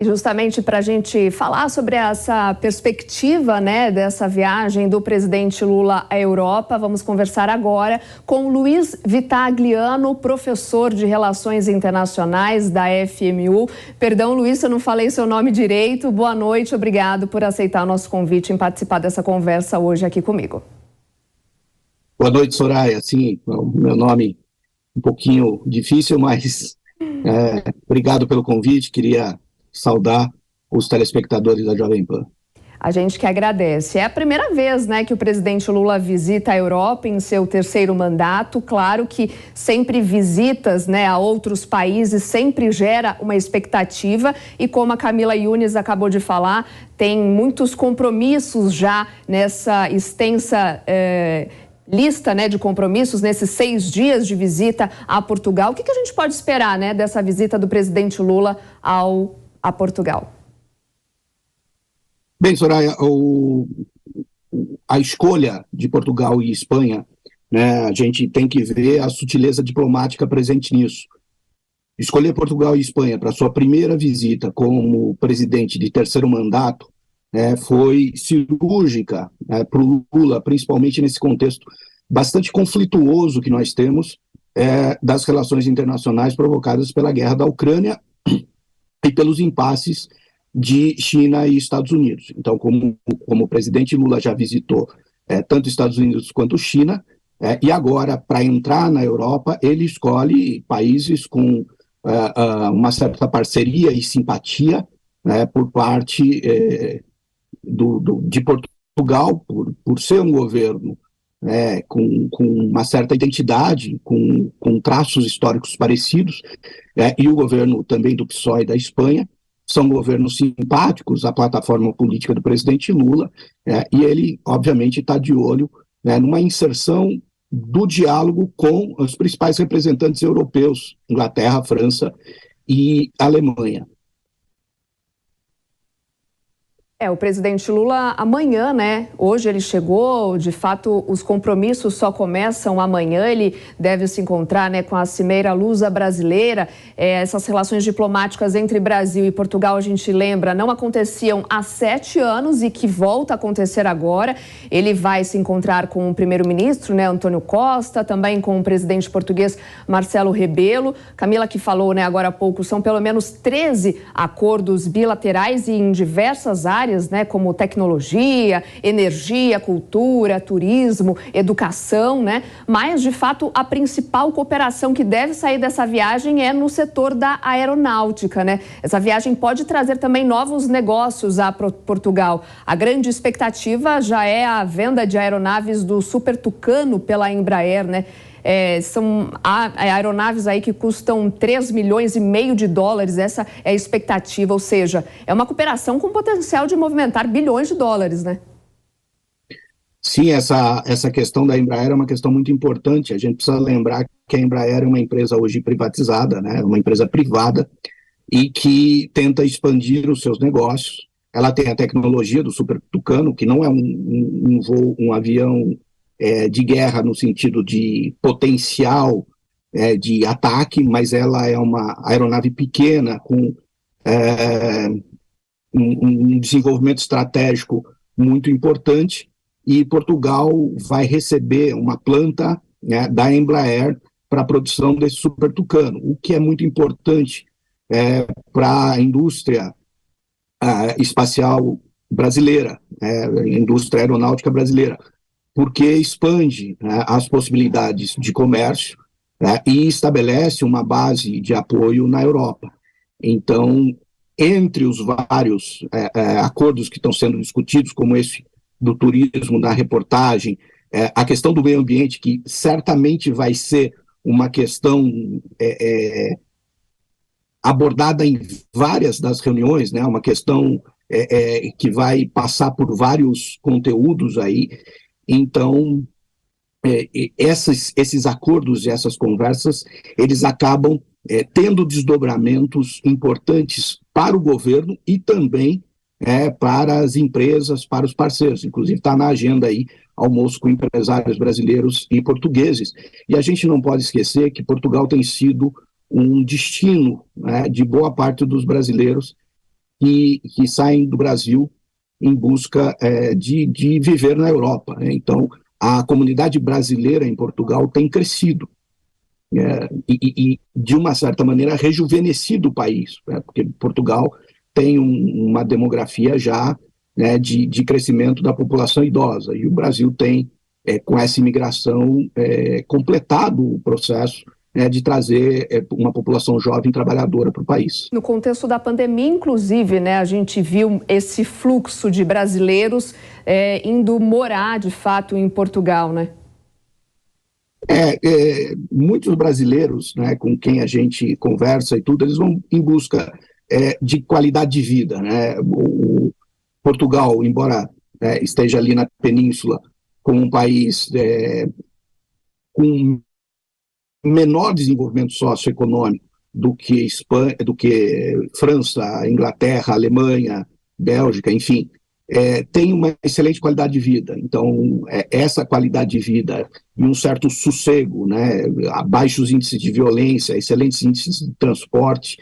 E justamente para a gente falar sobre essa perspectiva, né, dessa viagem do presidente Lula à Europa, vamos conversar agora com Luiz Vitagliano, professor de Relações Internacionais da FMU. Perdão, Luiz, eu não falei seu nome direito. Boa noite, obrigado por aceitar o nosso convite em participar dessa conversa hoje aqui comigo. Boa noite, Soraya. Sim, o meu nome um pouquinho difícil, mas obrigado pelo convite. Queria saudar os telespectadores da Jovem Pan. A gente que agradece. É a primeira vez, né, que o presidente Lula visita a Europa em seu terceiro mandato. Claro que sempre visitas, né, a outros países sempre gera uma expectativa e, como a Camila Yunes acabou de falar, tem muitos compromissos já nessa extensa lista, né, de compromissos nesses 6 dias de visita a Portugal. O que a gente pode esperar, né, dessa visita do presidente Lula a Portugal? Bem, Soraya, a escolha de Portugal e Espanha, né, a gente tem que ver a sutileza diplomática presente nisso. Escolher Portugal e Espanha para sua primeira visita como presidente de terceiro mandato foi cirúrgica para o Lula, principalmente nesse contexto bastante conflituoso que nós temos das relações internacionais provocadas pela guerra da Ucrânia e pelos impasses de China e Estados Unidos. Então, como o presidente Lula já visitou tanto Estados Unidos quanto China, e agora, para entrar na Europa, ele escolhe países com uma certa parceria e simpatia por parte de Portugal, por ser um governo com uma certa identidade, com traços históricos parecidos, e o governo também do PSOE da Espanha, são governos simpáticos à plataforma política do presidente Lula, e ele, obviamente, está de olho numa inserção do diálogo com os principais representantes europeus, Inglaterra, França e Alemanha. O presidente Lula amanhã, né? Hoje ele chegou, de fato os compromissos só começam amanhã, ele deve se encontrar, né, com a Cimeira Lusa-Brasileira. Essas relações diplomáticas entre Brasil e Portugal, a gente lembra, não aconteciam há 7 anos e que volta a acontecer agora. Ele vai se encontrar com o primeiro-ministro, né, Antônio Costa, também com o presidente português Marcelo Rebelo. Camila que falou, né, agora há pouco, são pelo menos 13 acordos bilaterais e em diversas áreas, né, como tecnologia, energia, cultura, turismo, educação, né? Mas, de fato, a principal cooperação que deve sair dessa viagem é no setor da aeronáutica, né? Essa viagem pode trazer também novos negócios a Portugal. A grande expectativa já é a venda de aeronaves do Super Tucano pela Embraer, né? São aeronaves aí que custam 3,5 milhões de dólares, essa é a expectativa, ou seja, é uma cooperação com potencial de movimentar bilhões de dólares, né? Sim, essa questão da Embraer é uma questão muito importante. A gente precisa lembrar que a Embraer é uma empresa hoje privatizada, né? Uma empresa privada e que tenta expandir os seus negócios. Ela tem a tecnologia do Super Tucano, que não é um avião de guerra no sentido de potencial de ataque, mas ela é uma aeronave pequena com um desenvolvimento estratégico muito importante, e Portugal vai receber uma planta, né, da Embraer para a produção desse Super Tucano, o que é muito importante para a indústria espacial brasileira, a indústria aeronáutica brasileira, porque expande, né, as possibilidades de comércio, né, e estabelece uma base de apoio na Europa. Então, entre os vários acordos que estão sendo discutidos, como esse do turismo, da reportagem, a questão do meio ambiente, que certamente vai ser uma questão abordada em várias das reuniões, né, uma questão que vai passar por vários conteúdos aí. Então, esses acordos e essas conversas, eles acabam tendo desdobramentos importantes para o governo e também para as empresas, para os parceiros. Inclusive está na agenda aí almoço com empresários brasileiros e portugueses. E a gente não pode esquecer que Portugal tem sido um destino, né, de boa parte dos brasileiros que saem do Brasil em busca de viver na Europa, né? Então, a comunidade brasileira em Portugal tem crescido e, de uma certa maneira, rejuvenescido o país, né? Porque Portugal tem uma demografia já, né, de crescimento da população idosa, e o Brasil tem, com essa imigração, completado o processo, né, de trazer uma população jovem trabalhadora para o país. No contexto da pandemia, inclusive, né, a gente viu esse fluxo de brasileiros indo morar, de fato, em Portugal, né? Muitos brasileiros, né, com quem a gente conversa e tudo, eles vão em busca de qualidade de vida, né? O Portugal, embora esteja ali na península, como um país com menor desenvolvimento socioeconômico do que Espanha, do que França, Inglaterra, Alemanha, Bélgica, enfim, tem uma excelente qualidade de vida. Então, essa qualidade de vida e um certo sossego, né, baixos índices de violência, excelentes índices de transporte,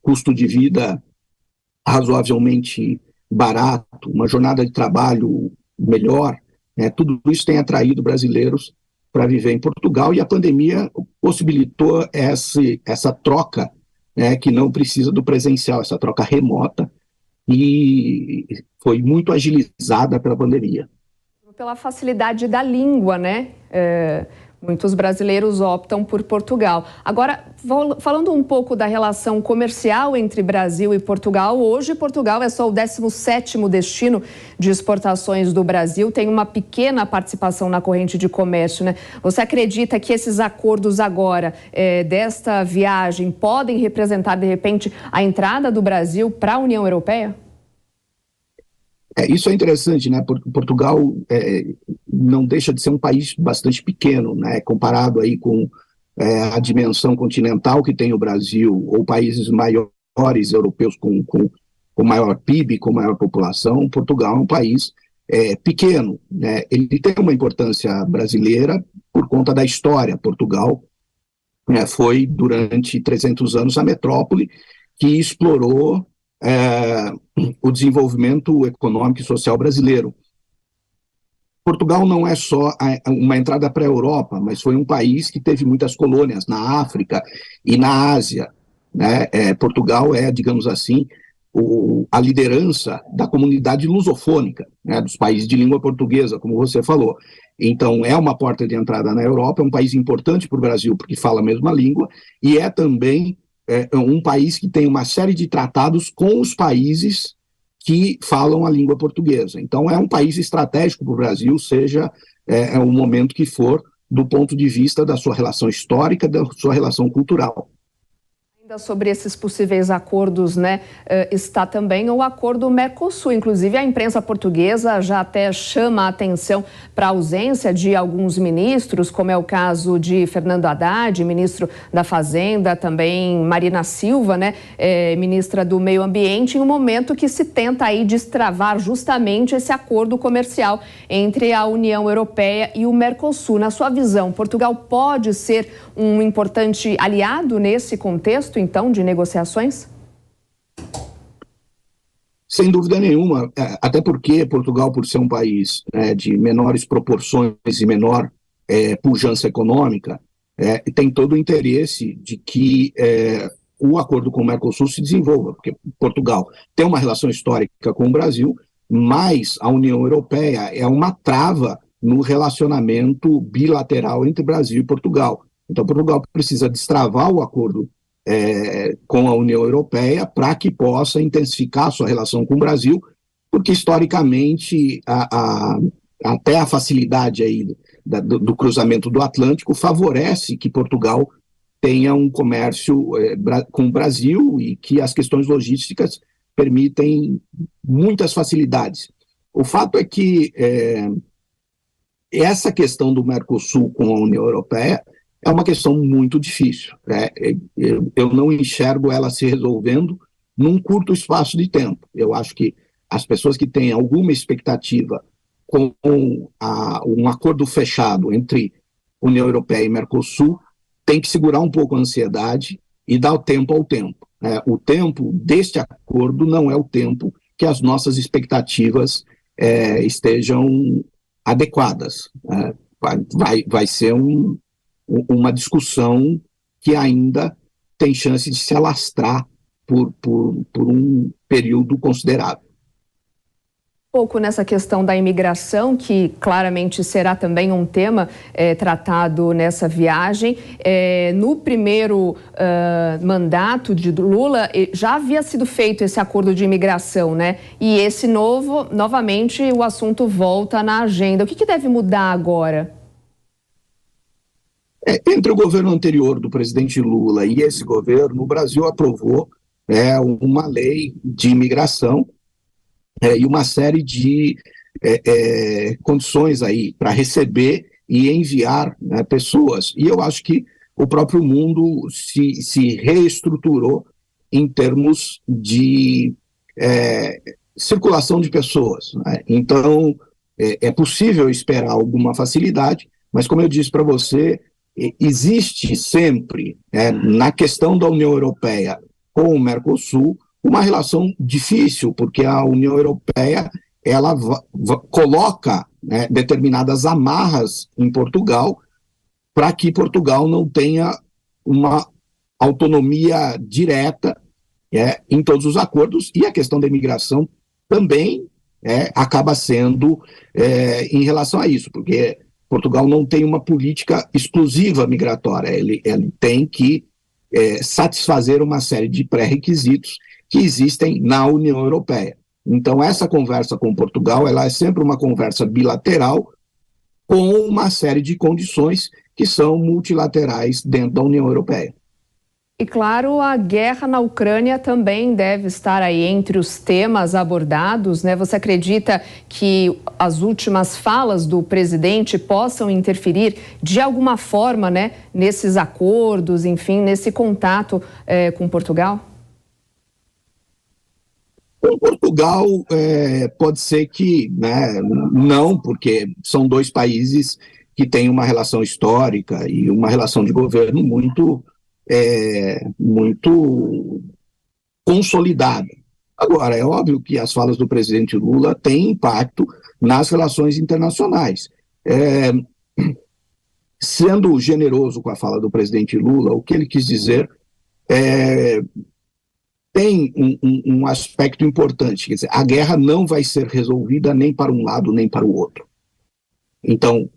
custo de vida razoavelmente barato, uma jornada de trabalho melhor, né, tudo isso tem atraído brasileiros para viver em Portugal, e a pandemia possibilitou essa troca, né, que não precisa do presencial, essa troca remota, e foi muito agilizada pela pandemia. Pela facilidade da língua, né? Muitos brasileiros optam por Portugal. Agora, falando um pouco da relação comercial entre Brasil e Portugal, hoje Portugal é só o 17º destino de exportações do Brasil, tem uma pequena participação na corrente de comércio, né? Você acredita que esses acordos agora, desta viagem, podem representar, de repente, a entrada do Brasil para a União Europeia? Isso é interessante, né? Portugal não deixa de ser um país bastante pequeno, né? Comparado aí com a dimensão continental que tem o Brasil, ou países maiores europeus com maior PIB, com maior população. Portugal é um país pequeno, né? Ele tem uma importância brasileira por conta da história. Portugal foi, durante 300 anos, a metrópole que explorou o desenvolvimento econômico e social brasileiro. Portugal não é só uma entrada para a Europa, mas foi um país que teve muitas colônias na África e na Ásia, né? Portugal é, digamos assim, a liderança da comunidade lusofônica, né, dos países de língua portuguesa, como você falou. Então, é uma porta de entrada na Europa, é um país importante para o Brasil, porque fala a mesma língua, e é também um país que tem uma série de tratados com os países que falam a língua portuguesa. Então, é um país estratégico para o Brasil, seja o momento que for, do ponto de vista da sua relação histórica, da sua relação cultural. Ainda sobre esses possíveis acordos, né, está também o acordo Mercosul. Inclusive, a imprensa portuguesa já até chama a atenção para a ausência de alguns ministros, como é o caso de Fernando Haddad, ministro da Fazenda, também Marina Silva, né, ministra do Meio Ambiente, em um momento que se tenta aí destravar justamente esse acordo comercial entre a União Europeia e o Mercosul. Na sua visão, Portugal pode ser um importante aliado nesse contexto, então, de negociações? Sem dúvida nenhuma, até porque Portugal, por ser um país de menores proporções e menor pujança econômica, tem todo o interesse de que o acordo com o Mercosul se desenvolva, porque Portugal tem uma relação histórica com o Brasil, mas a União Europeia é uma trava no relacionamento bilateral entre Brasil e Portugal. Então, Portugal precisa destravar o acordo com a União Europeia para que possa intensificar a sua relação com o Brasil, porque historicamente até a facilidade aí do cruzamento do Atlântico favorece que Portugal tenha um comércio com o Brasil e que as questões logísticas permitem muitas facilidades. O fato é que essa questão do Mercosul com a União Europeia é uma questão muito difícil. Eu não enxergo ela se resolvendo num curto espaço de tempo. Eu acho que as pessoas que têm alguma expectativa com um acordo fechado entre União Europeia e Mercosul têm que segurar um pouco a ansiedade e dar o tempo ao tempo. o tempo deste acordo não é o tempo que as nossas expectativas estejam adequadas. Vai ser uma discussão que ainda tem chance de se alastrar por um período considerável. Pouco nessa questão da imigração, que claramente será também um tema tratado nessa viagem. No primeiro mandato de Lula, já havia sido feito esse acordo de imigração, né? E esse novamente, o assunto volta na agenda. O que deve mudar agora? Entre o governo anterior do presidente Lula e esse governo, o Brasil aprovou uma lei de imigração e uma série de condições aí para receber e enviar pessoas. E eu acho que o próprio mundo se reestruturou em termos de circulação de pessoas, né? Então, é possível esperar alguma facilidade, mas como eu disse para você, existe sempre, na questão da União Europeia com o Mercosul, uma relação difícil, porque a União Europeia ela coloca determinadas amarras em Portugal para que Portugal não tenha uma autonomia direta em todos os acordos, e a questão da imigração também acaba sendo em relação a isso, porque Portugal não tem uma política exclusiva migratória, ele tem que satisfazer uma série de pré-requisitos que existem na União Europeia. Então, essa conversa com Portugal, ela é sempre uma conversa bilateral com uma série de condições que são multilaterais dentro da União Europeia. E, claro, a guerra na Ucrânia também deve estar aí entre os temas abordados, né? Você acredita que as últimas falas do presidente possam interferir de alguma forma, né, nesses acordos, enfim, nesse contato com Portugal? Com Portugal, pode ser que não, porque são dois países que têm uma relação histórica e uma relação de governo muito consolidada. Agora, é óbvio que as falas do presidente Lula têm impacto nas relações internacionais. Sendo generoso com a fala do presidente Lula, o que ele quis dizer tem um aspecto importante, quer dizer, a guerra não vai ser resolvida nem para um lado nem para o outro. Então,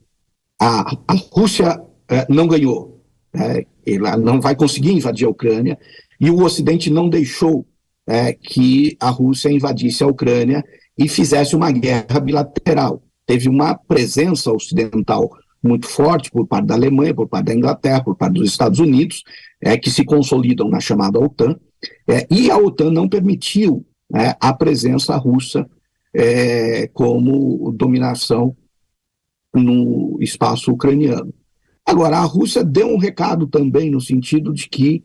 a Rússia não ganhou, ela não vai conseguir invadir a Ucrânia, e o Ocidente não deixou que a Rússia invadisse a Ucrânia e fizesse uma guerra bilateral. Teve uma presença ocidental muito forte por parte da Alemanha, por parte da Inglaterra, por parte dos Estados Unidos, que se consolidam na chamada OTAN, e a OTAN não permitiu a presença russa como dominação no espaço ucraniano. Agora, a Rússia deu um recado também no sentido de que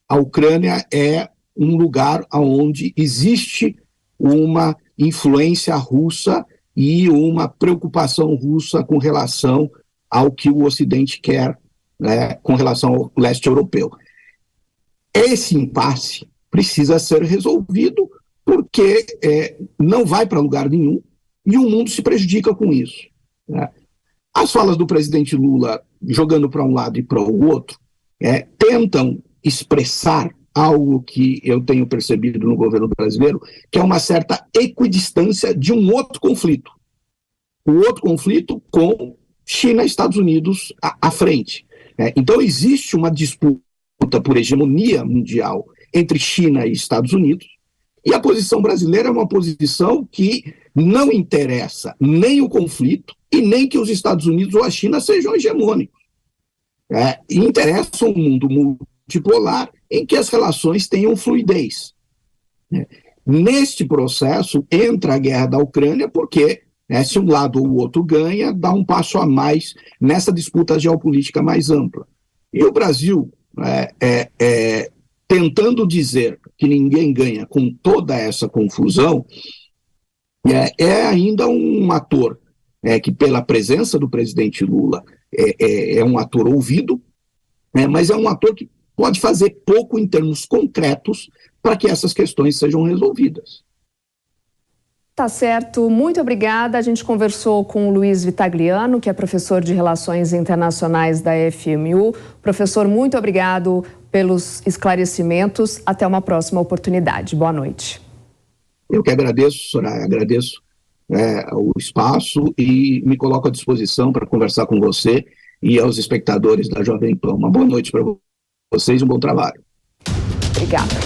a Ucrânia é um lugar onde existe uma influência russa e uma preocupação russa com relação ao que o Ocidente quer, com relação ao leste europeu. Esse impasse precisa ser resolvido porque não vai para lugar nenhum e o mundo se prejudica com isso. As falas do presidente Lula, jogando para um lado e para o outro, tentam expressar algo que eu tenho percebido no governo brasileiro, que é uma certa equidistância de um outro conflito. O outro conflito com China e Estados Unidos à frente. Então, existe uma disputa por hegemonia mundial entre China e Estados Unidos, e a posição brasileira é uma posição que não interessa nem o conflito e nem que os Estados Unidos ou a China sejam hegemônicos. Interessa um mundo multipolar em que as relações tenham fluidez. Neste processo entra a guerra da Ucrânia porque se um lado ou o outro ganha, dá um passo a mais nessa disputa geopolítica mais ampla. E o Brasil, tentando dizer que ninguém ganha com toda essa confusão, é ainda um ator que, pela presença do presidente Lula, é um ator ouvido, mas é um ator que pode fazer pouco em termos concretos para que essas questões sejam resolvidas. Tá certo, muito obrigada. A gente conversou com o Luiz Vitagliano, que é professor de Relações Internacionais da FMU. Professor, muito obrigado pelos esclarecimentos. Até uma próxima oportunidade. Boa noite. Eu que agradeço, Soraya, agradeço o espaço e me coloco à disposição para conversar com você e aos espectadores da Jovem Pan. Uma boa noite para vocês e um bom trabalho. Obrigada.